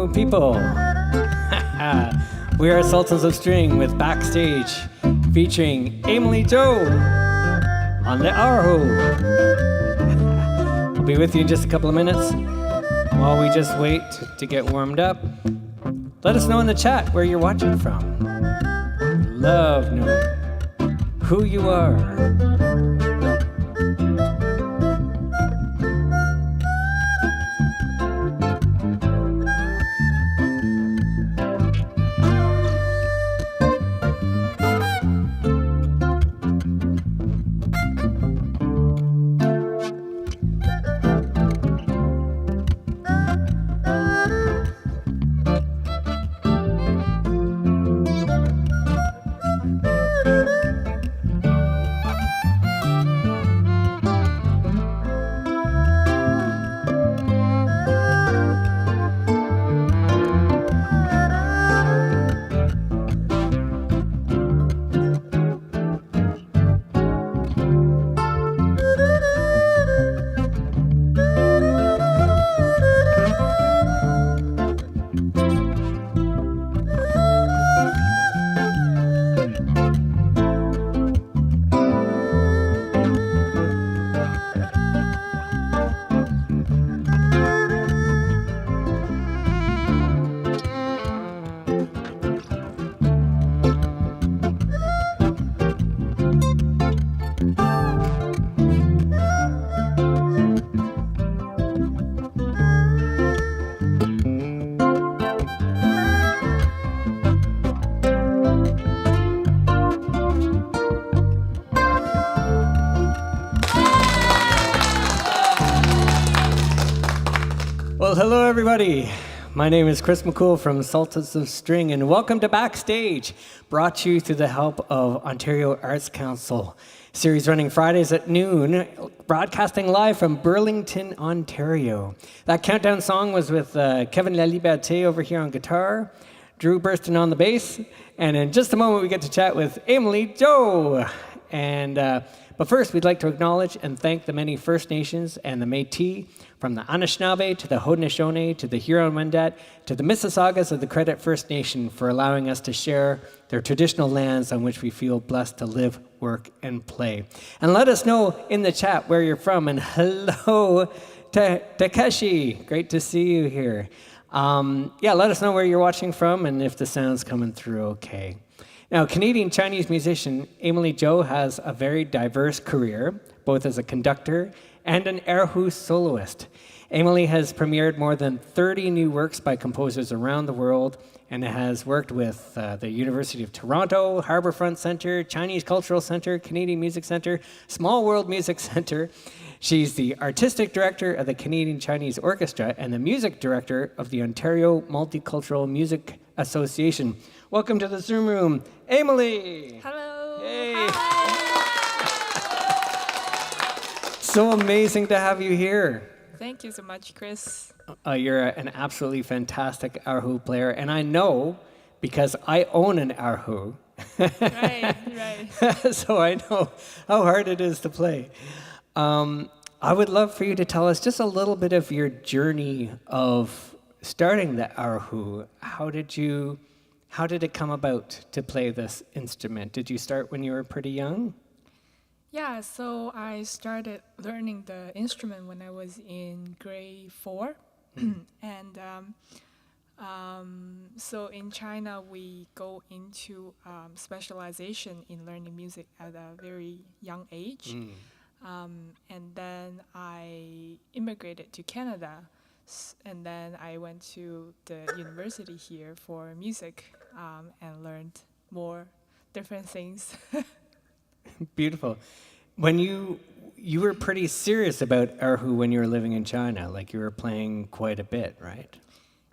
people. We are Sultans of String with Backstage, featuring Amely Zhou on the erhu. I'll be with you in just a couple of minutes. While we just wait to get warmed up, let us know in the chat where you're watching from. Love knowing who you are. Well, hello everybody. My name is Chris McCool from Sultans of String, and welcome to Backstage, brought to you through the help of Ontario Arts Council. Series running Fridays at noon, broadcasting live from Burlington, Ontario. That countdown song was with Kevin La Liberté over here on guitar, Drew Burston on the bass, and in just a moment we get to chat with Amely Zhou. But first, we'd like to acknowledge and thank the many First Nations and the Métis, from the Anishinaabe to the Haudenosaunee to the Huron-Wendat to the Mississaugas of the Credit First Nation for allowing us to share their traditional lands on which we feel blessed to live, work, and play. And let us know in the chat where you're from. And hello, Takeshi. Great to see you here. Let us know where you're watching from and if the sound's coming through okay. Now, Canadian Chinese musician Amely Zhou has a very diverse career, both as a conductor and an erhu soloist. Amely has premiered more than 30 new works by composers around the world and has worked with the University of Toronto, Harbourfront Centre, Chinese Cultural Centre, Canadian Music Centre, Small World Music Centre. She's the artistic director of the Canadian Chinese Orchestra and the music director of the Ontario Multicultural Music Association. Welcome to the Zoom room, Amely. Hello. Yay. Hi. So amazing to have you here. Thank you so much, Chris. You're an absolutely fantastic erhu player, and I know because I own an erhu. Right. So I know how hard it is to play. I would love for you to tell us just a little bit of your journey of starting the erhu. How did it come about to play this instrument? Did you start when you were pretty young? Yeah, so I started learning the instrument when I was in grade 4. And so in China, we go into specialization in learning music at a very young age. And then I immigrated to Canada. And then I went to the university here for music and learned more different things. Beautiful. When you were pretty serious about erhu when you were living in China, like you were playing quite a bit, right?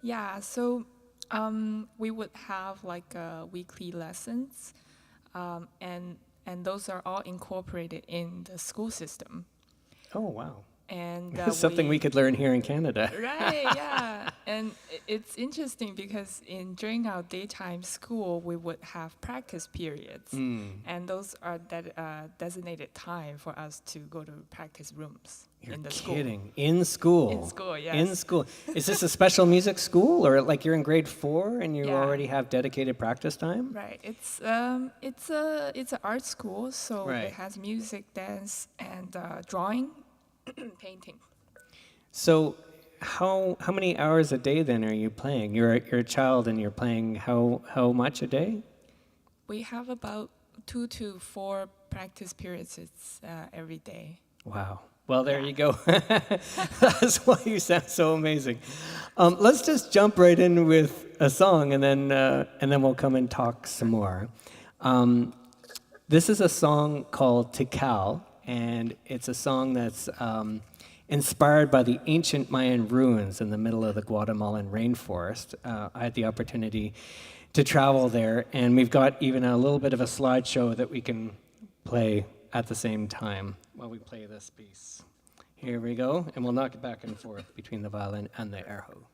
Yeah, so we would have like weekly lessons, and those are all incorporated in the school system. Oh, wow. And something we could learn here in Canada. Right, yeah. And it's interesting because during our daytime school, we would have practice periods. And those are designated time for us to go to practice rooms. You're in the school. kidding. In school? In school, yes. In school. Is this a special music school, or like you're in grade 4 and you Yeah. already have dedicated practice time? Right. It's an art school, so Right. it has music, dance, and drawing, painting. So how many hours a day then are you playing? You're a child and you're playing how much a day? We have about 2 to 4 practice periods every day. Wow. Well, there you go. That's why you sound so amazing. Let's just jump right in with a song, and then we'll come and talk some more. This is a song called Tikal, and it's a song that's inspired by the ancient Mayan ruins in the middle of the Guatemalan rainforest. I had the opportunity to travel there, and we've got even a little bit of a slideshow that we can play at the same time while we play this piece. Here we go, and we'll knock it back and forth between the violin and the erhu.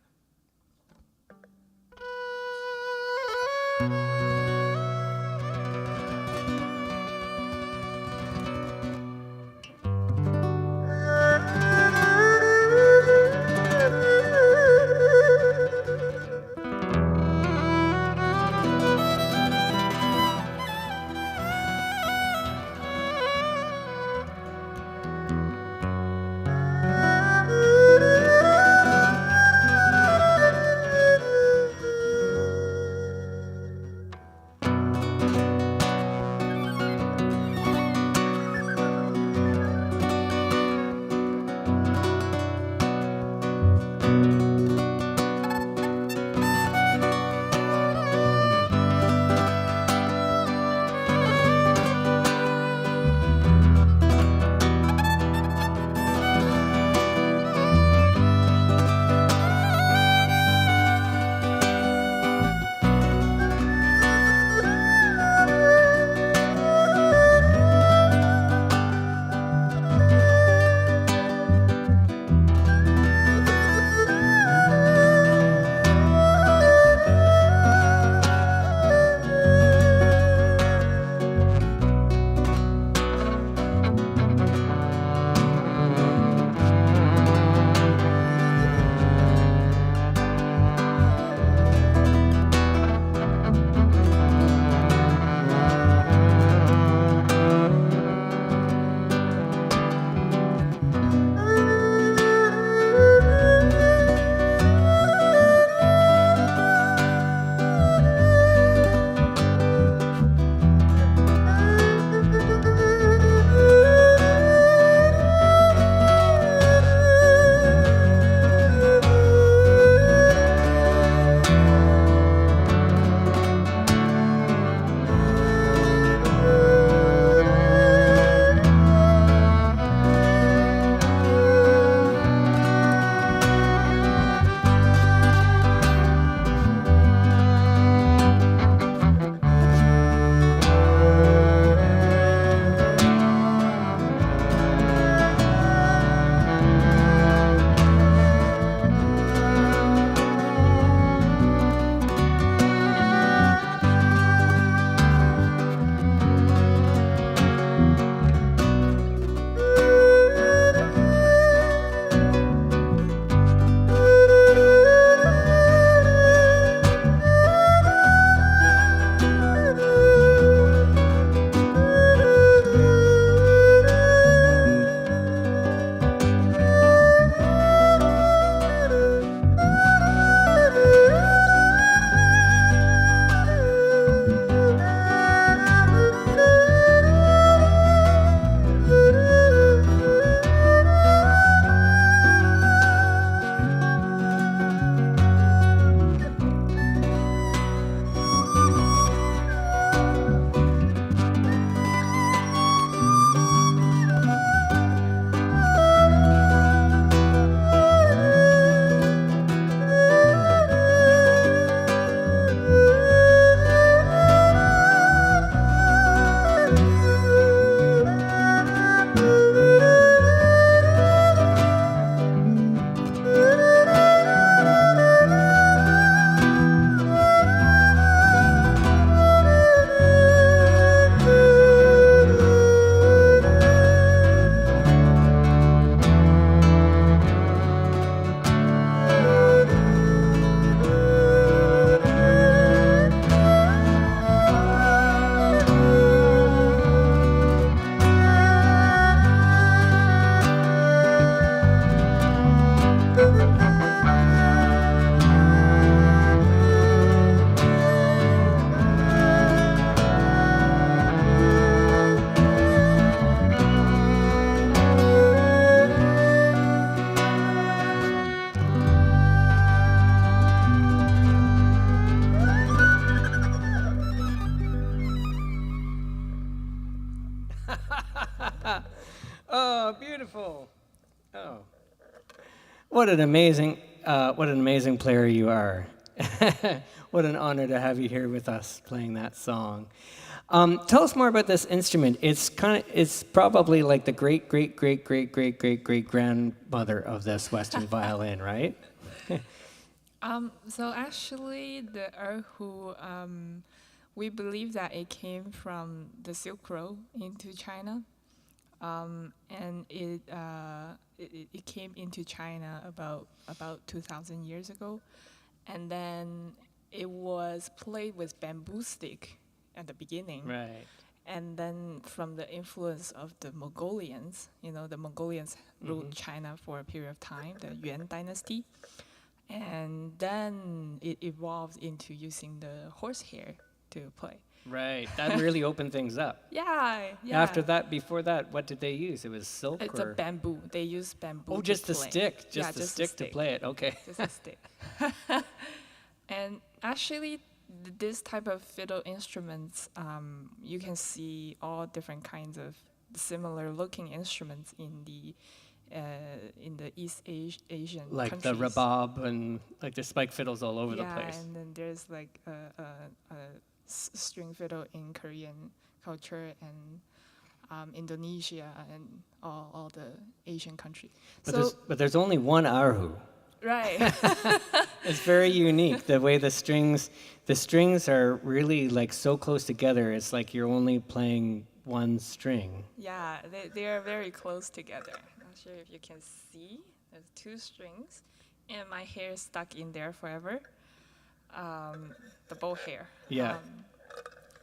Wonderful. Oh, what an amazing player you are. What an honor to have you here with us playing that song. Tell us more about this instrument. It's probably like the great grandmother of this Western violin, right? So actually, the erhu, we believe that it came from the Silk Road into China, and it came into China about 2,000 years ago, and then it was played with bamboo stick at the beginning. Right. And then from the influence of the Mongolians, the Mongolians ruled China for a period of time, the Yuan dynasty. And then it evolved into using the horsehair to play. Right. That really opened things up. Yeah. After that, before that, what did they use? It was silk It's a bamboo. They use bamboo. Oh, just the stick. Just the stick to play it. Okay. Just a stick. And actually, this type of fiddle instruments, you can see all different kinds of similar-looking instruments in the East Asian like countries. the rabab and like the spike fiddles all over the place. Yeah, and then there's like a string fiddle in Korean culture and Indonesia and all the Asian countries. But there's only one erhu. Right. It's very unique the way the strings are really like so close together. It's like you're only playing one string. Yeah, they are very close together. Not sure if you can see. There's two strings, and my hair is stuck in there forever. The bow hair. Yeah.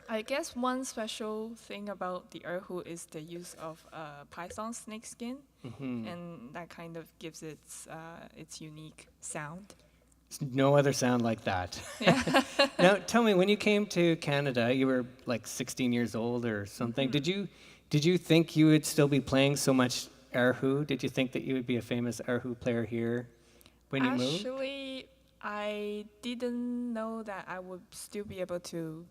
I guess one special thing about the erhu is the use of python snakeskin, and that kind of gives its unique sound. There's no other sound like that. Yeah. Now, tell me, when you came to Canada, you were like 16 years old or something. Did you think you would still be playing so much erhu? Did you think that you would be a famous erhu player here when you moved? Actually, I didn't know that I would still be able to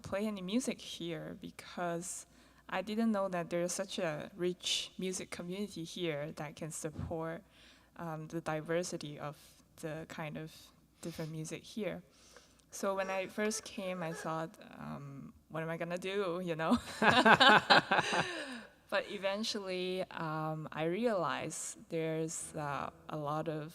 play any music here because I didn't know that there's such a rich music community here that can support the diversity of the kind of different music here. So when I first came, I thought, what am I gonna do, But eventually, I realized there's a lot of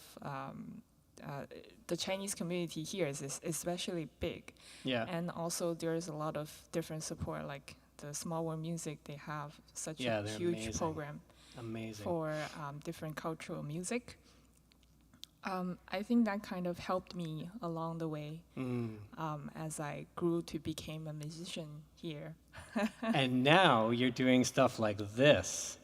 the Chinese community here is especially big. Yeah. And also there's a lot of different support, like the Small World Music, they have such a huge amazing. program Amazing. for different cultural music. I think that kind of helped me along the way as I grew to become a musician here. And now you're doing stuff like this.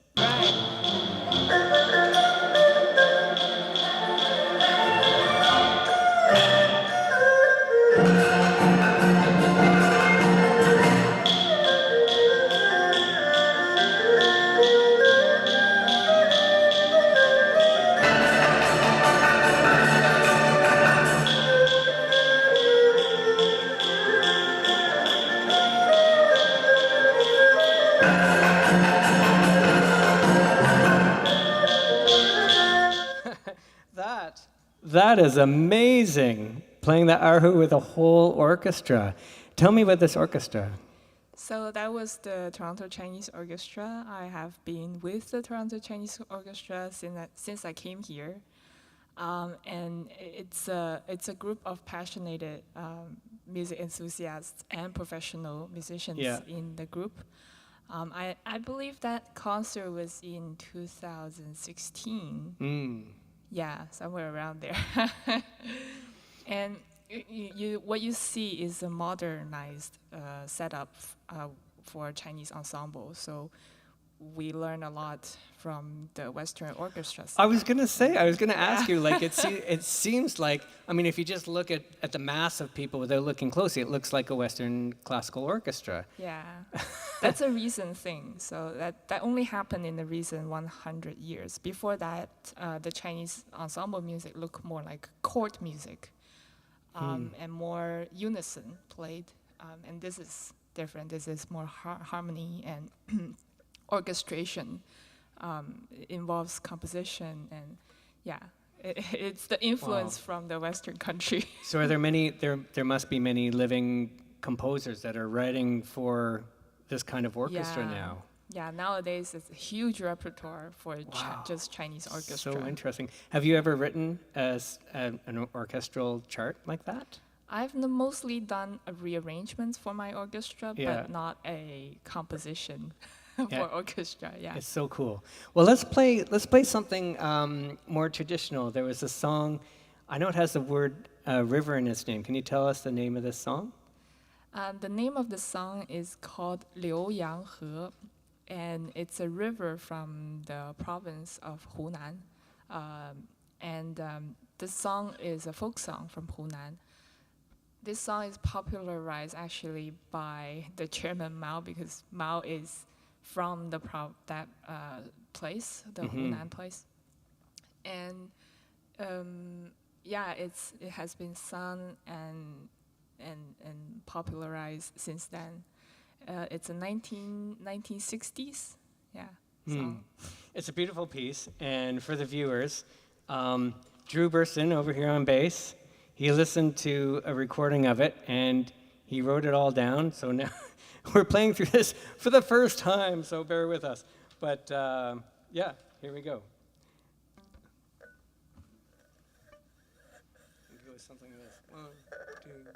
That is amazing, playing the erhu with a whole orchestra. Tell me about this orchestra. So that was the Toronto Chinese Orchestra. I have been with the Toronto Chinese Orchestra since I came here. And it's a group of passionate music enthusiasts and professional musicians in the group. I believe that concert was in 2016. Yeah, somewhere around there. And what you see is a modernized setup for Chinese ensemble. So we learn a lot from the Western orchestras. I was going to ask you, like, it seems like, I mean, if you just look at the mass of people without looking closely, it looks like a Western classical orchestra. Yeah, that's a recent thing. So that only happened in the recent 100 years. Before that, the Chinese ensemble music looked more like court music and more unison played. And this is different. This is more harmony and orchestration it involves composition and it's the influence from the Western country. So are there many, there must be many living composers that are writing for this kind of orchestra now. Yeah, nowadays it's a huge repertoire for just Chinese orchestra. So interesting. Have you ever written an orchestral chart like that? I've mostly done rearrangements for my orchestra, but not a composition for orchestra. Yeah, it's so cool. Well, let's play something more traditional. There was a song, I know it has the word river in its name. Can you tell us the name of this song? The name of the song is called Liu Yang He, and it's a river from the province of Hunan. This song is a folk song from Hunan. This song is popularized actually by the chairman Mao, because Mao is from that place, the Hunan place. And it has been sung and popularized since then. It's a 1960s song. It's a beautiful piece, and for the viewers, Drew Burson over here on bass, he listened to a recording of it and he wrote it all down, so now we're playing through this for the first time, so bear with us. But here we go. It goes something like this. 1, 2, 3.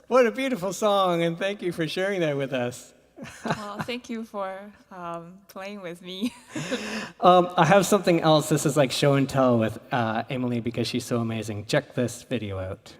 What a beautiful song, and thank you for sharing that with us. Well, thank you for playing with me. I have something else. This is like show and tell with Emily because she's so amazing. Check this video out.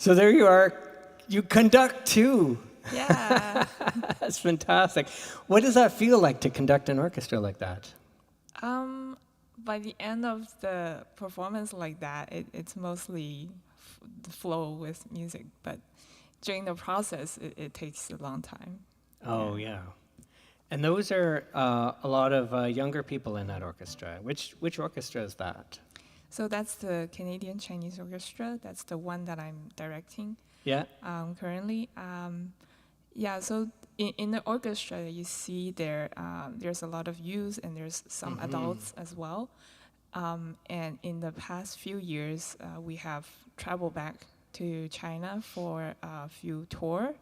So there you are. You conduct too. Yeah. That's fantastic. What does that feel like to conduct an orchestra like that? By the end of the performance like that, it's mostly the flow with music, but during the process, it takes a long time. Oh, yeah. And those are a lot of younger people in that orchestra. Which orchestra is that? So that's the Canadian Chinese Orchestra. That's the one that I'm directing Yeah. currently. Yeah, so in the orchestra, you see there's a lot of youth and there's some adults as well. And in the past few years, we have traveled back to China for a few tours.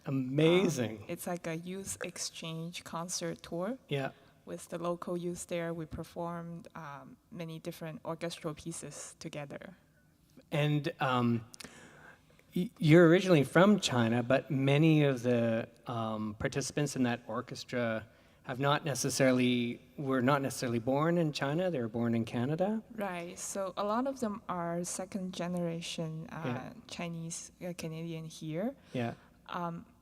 Amazing. It's like a youth exchange concert tour. Yeah. With the local youth there, we performed many different orchestral pieces together. And you're originally from China, but many of the participants in that orchestra were not necessarily born in China. They were born in Canada. Right. So a lot of them are second generation Chinese Canadian here. Yeah.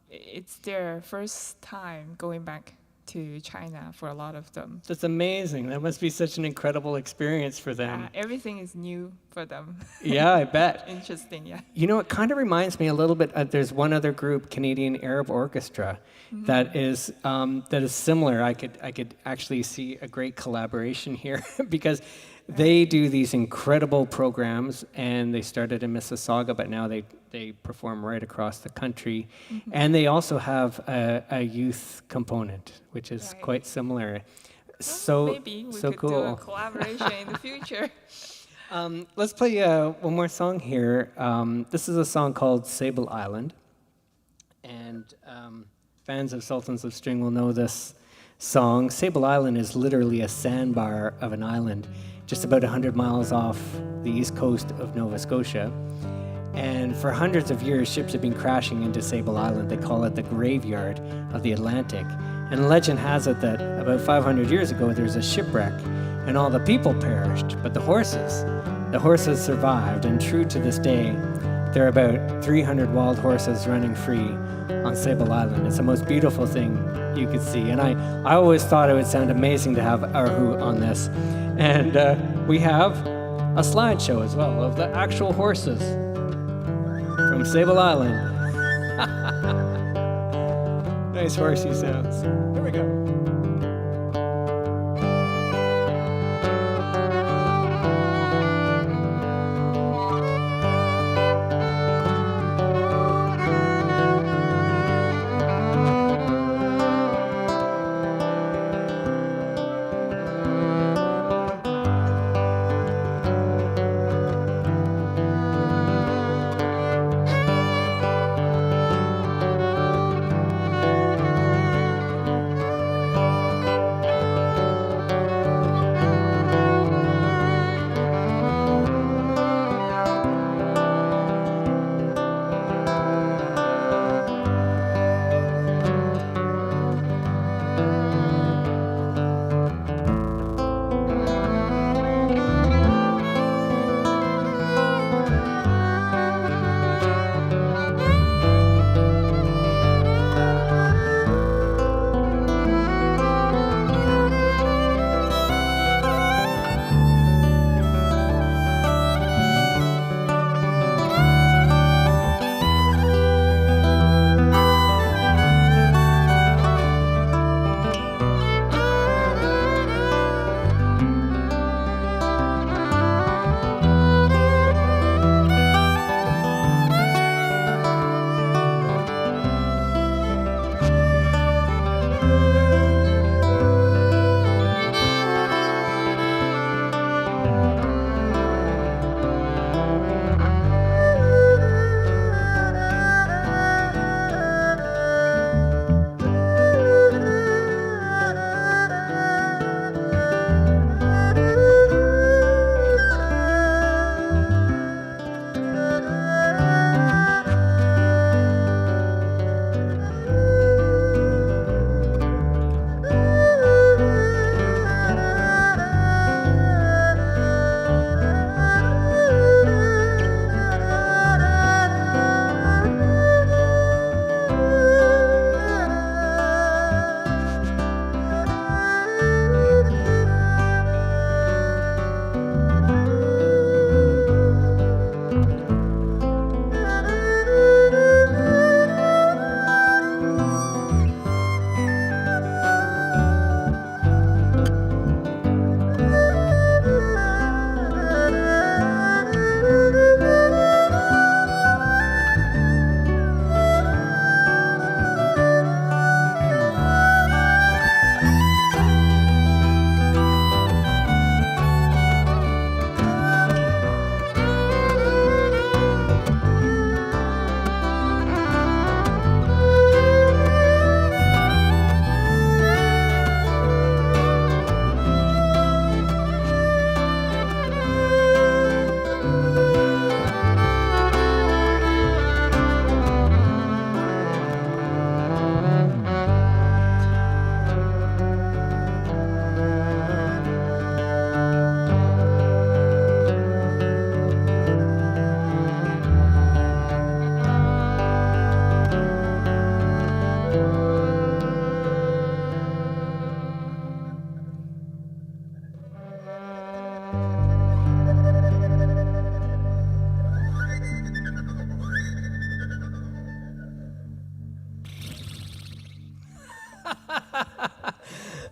It's their first time going back to China for a lot of them. That's amazing. That must be such an incredible experience for them. Everything is new for them. Yeah, I bet. Interesting, yeah. You know, it kind of reminds me a little bit. There's one other group, Canadian Arab Orchestra, that is similar. I could actually see a great collaboration here because they do these incredible programs, and they started in Mississauga, but now they perform right across the country, and they also have a youth component, which is quite similar. So maybe we so could cool. do a collaboration in the future. Let's play one more song here. This is a song called Sable Island. And fans of Sultans of String will know this song. Sable Island is literally a sandbar of an island just about 100 miles off the east coast of Nova Scotia. And for hundreds of years, ships have been crashing into Sable Island. They call it the graveyard of the Atlantic. And legend has it that about 500 years ago, there was a shipwreck, and all the people perished, but the horses survived, and true to this day, there are about 300 wild horses running free on Sable Island. It's the most beautiful thing you could see, and I always thought it would sound amazing to have erhu on this, and we have a slideshow as well of the actual horses from Sable Island. Nice horsey sounds. Here we go.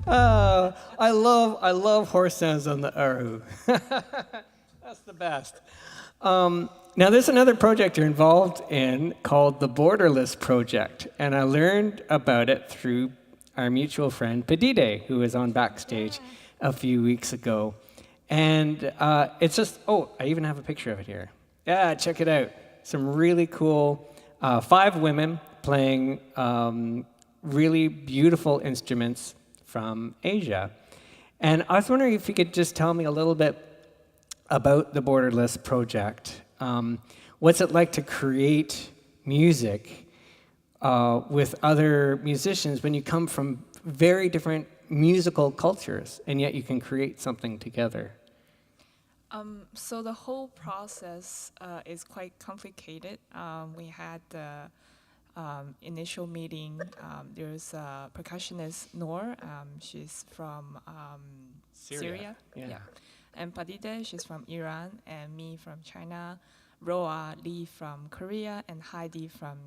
I love horse sounds on the erhu. That's the best. Now, there's another project you're involved in called the Borderless Project, and I learned about it through our mutual friend Padide, who was on Backstage a few weeks ago. And it's just, oh, I even have a picture of it here. Yeah, check it out. Some really cool 5 women playing really beautiful instruments from Asia. And I was wondering if you could just tell me a little bit about the Borderless Project. What's it like to create music with other musicians when you come from very different musical cultures, and yet you can create something together? So the whole process is quite complicated. We had the initial meeting. There's a percussionist, Noor. She's from Syria. Yeah. And Padide, she's from Iran, and me from China. Roa Lee from Korea, and Heidi from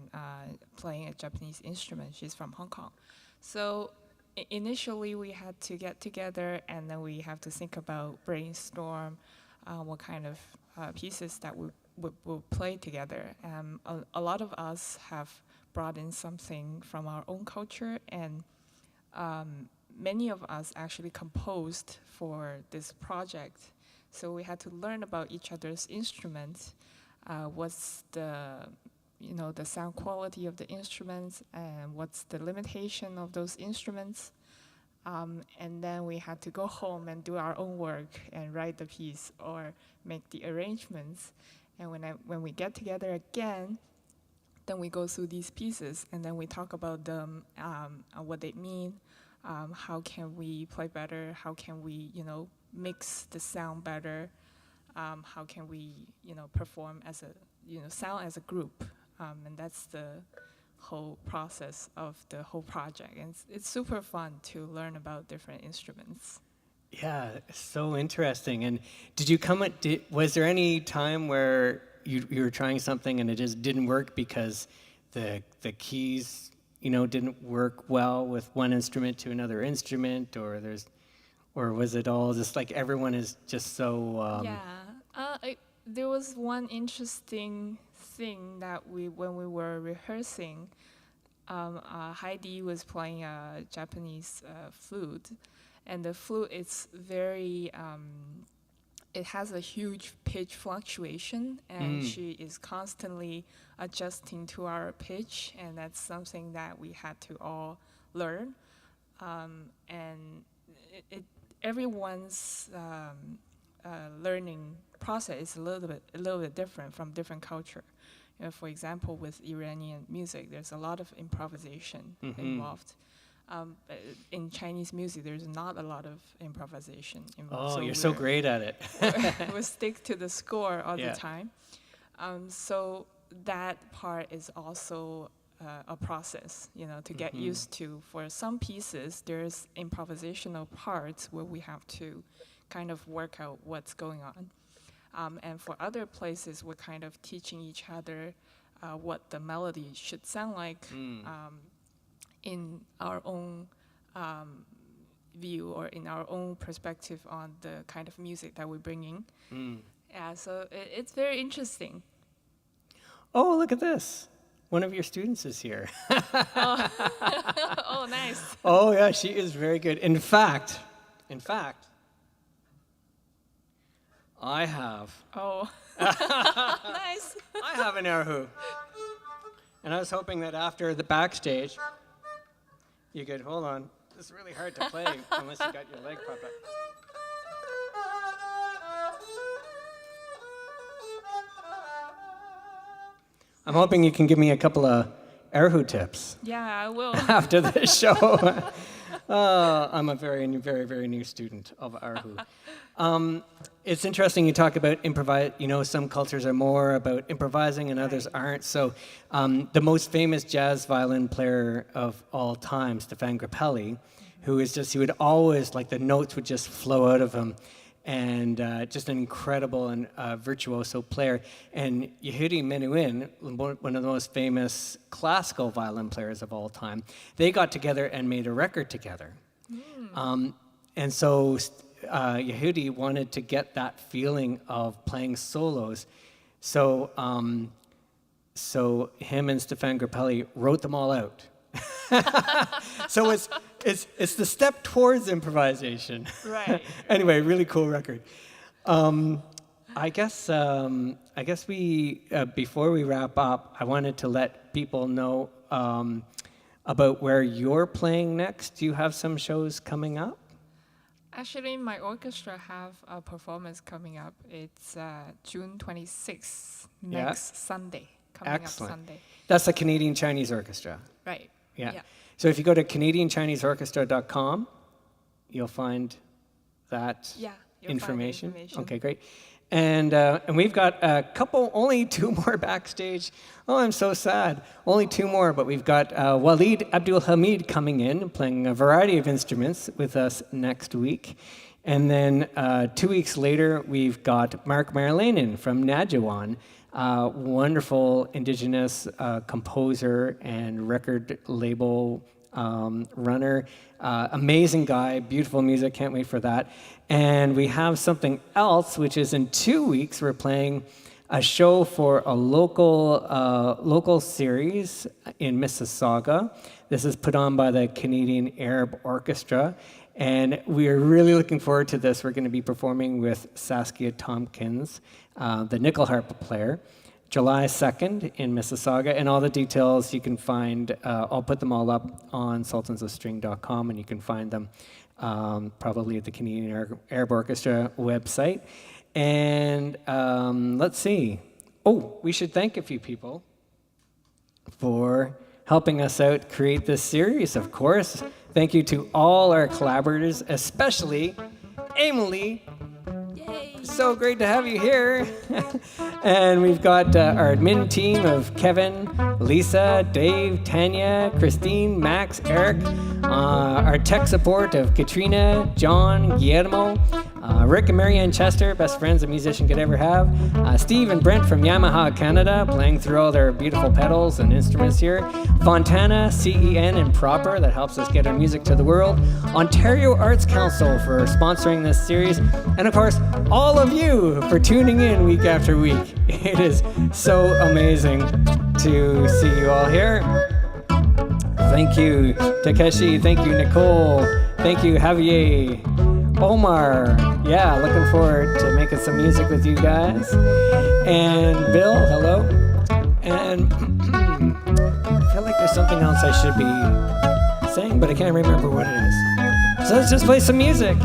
playing a Japanese instrument. She's from Hong Kong. So initially we had to get together, and then we have to think about, brainstorm what kind of pieces that we will play together. A lot of us have brought in something from our own culture, and many of us actually composed for this project. So we had to learn about each other's instruments, what's the sound quality of the instruments, and what's the limitation of those instruments. And then we had to go home and do our own work and write the piece or make the arrangements. And when we get together again, then we go through these pieces, and then we talk about them, what they mean, how can we play better, how can we, mix the sound better, how can we, perform as a, sound as a group. And that's the whole process of the whole project. And it's super fun to learn about different instruments. Yeah, it's so interesting. And did you was there any time where you were trying something and it just didn't work because the keys, didn't work well with one instrument to another instrument, or was it all just like everyone is just so... There was one interesting thing that when we were rehearsing, Heidi was playing a Japanese flute, and the flute is very, it has a huge pitch fluctuation, and she is constantly adjusting to our pitch, and that's something that we had to all learn. And everyone's learning process is a little bit different from different culture. For example, with Iranian music, there's a lot of improvisation involved. In Chinese music, there's not a lot of improvisation involved. Oh, you're so great at it. We stick to the score all the time. So that part is also a process, to get used to. For some pieces, there's improvisational parts where we have to kind of work out what's going on. And for other places, we're kind of teaching each other what the melody should sound like in our own view or in our own perspective on the kind of music that we're bringing. Yeah, so it's very interesting. Oh, look at this. One of your students is here. Oh, nice. Oh, yeah, she is very good. In fact, I have. Oh, nice. I have an erhu. And I was hoping that after the backstage, you could, hold on. This is really hard to play unless you got your leg propped up. I'm hoping you can give me a couple of erhu tips. Yeah, I will. After this show. I'm a very, very, very new student of erhu. It's interesting you talk about improvise. Some cultures are more about improvising and others aren't. So the most famous jazz violin player of all time, Stéphane Grappelli, he would always, the notes would just flow out of him. And just an incredible and virtuoso player. And Yehudi Menuhin, one of the most famous classical violin players of all time, they got together and made a record together. And so Yehudi wanted to get that feeling of playing solos. So so him and Stefan Grappelli wrote them all out. So it's the step towards improvisation. Right. Anyway, really cool record. I guess we before we wrap up, I wanted to let people know about where you're playing next. Do you have some shows coming up? Actually, my orchestra have a performance coming up. It's June 26th, next Sunday. Coming Excellent. up Sunday. That's the Canadian Chinese Orchestra. Right. Yeah. So if you go to CanadianChineseOrchestra.com, you'll find that Yeah. information. Okay, great. And we've got a couple, only 2 more backstage. Oh, I'm so sad. Only 2 more, but we've got Walid Abdul Hamid coming in, playing a variety of instruments with us next week. And then 2 weeks later, we've got Mark Marlanen from Najawan, wonderful indigenous composer and record label runner. Amazing guy, beautiful music, can't wait for that. And we have something else, which is in 2 weeks, we're playing a show for a local series in Mississauga. This is put on by the Canadian Arab Orchestra. And we are really looking forward to this. We're going to be performing with Saskia Tompkins, the nickel harp player, July 2nd in Mississauga. And all the details you can find, I'll put them all up on sultansofstring.com, and you can find them probably at the Canadian Arab Orchestra website. And let's see. Oh, we should thank a few people for helping us out create this series, of course. Thank you to all our collaborators, especially Amely. Yay! So great to have you here. And we've got our admin team of Kevin, Lisa, Dave, Tanya, Christine, Max, Eric, our tech support of Katrina, John, Guillermo, Rick and Marianne Chester, best friends a musician could ever have. Steve and Brent from Yamaha Canada, playing through all their beautiful pedals and instruments here. Fontana, CEN, and Proper, that helps us get our music to the world. Ontario Arts Council for sponsoring this series. And of course, all of you for tuning in week after week. It is so amazing to see you all here. Thank you, Takeshi. Thank you, Nicole. Thank you, Javier. Omar, yeah, looking forward to making some music with you guys. And Bill, hello. And I feel like there's something else I should be saying, but I can't remember what it is. So let's just play some music.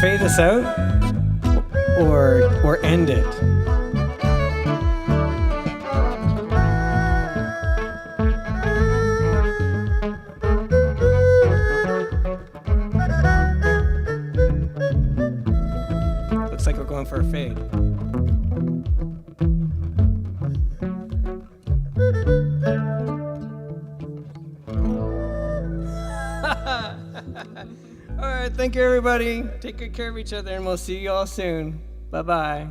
fade this out or end it? Looks like we're going for a fade. All right, thank you, everybody. Take good care of each other, and we'll see you all soon. Bye-bye.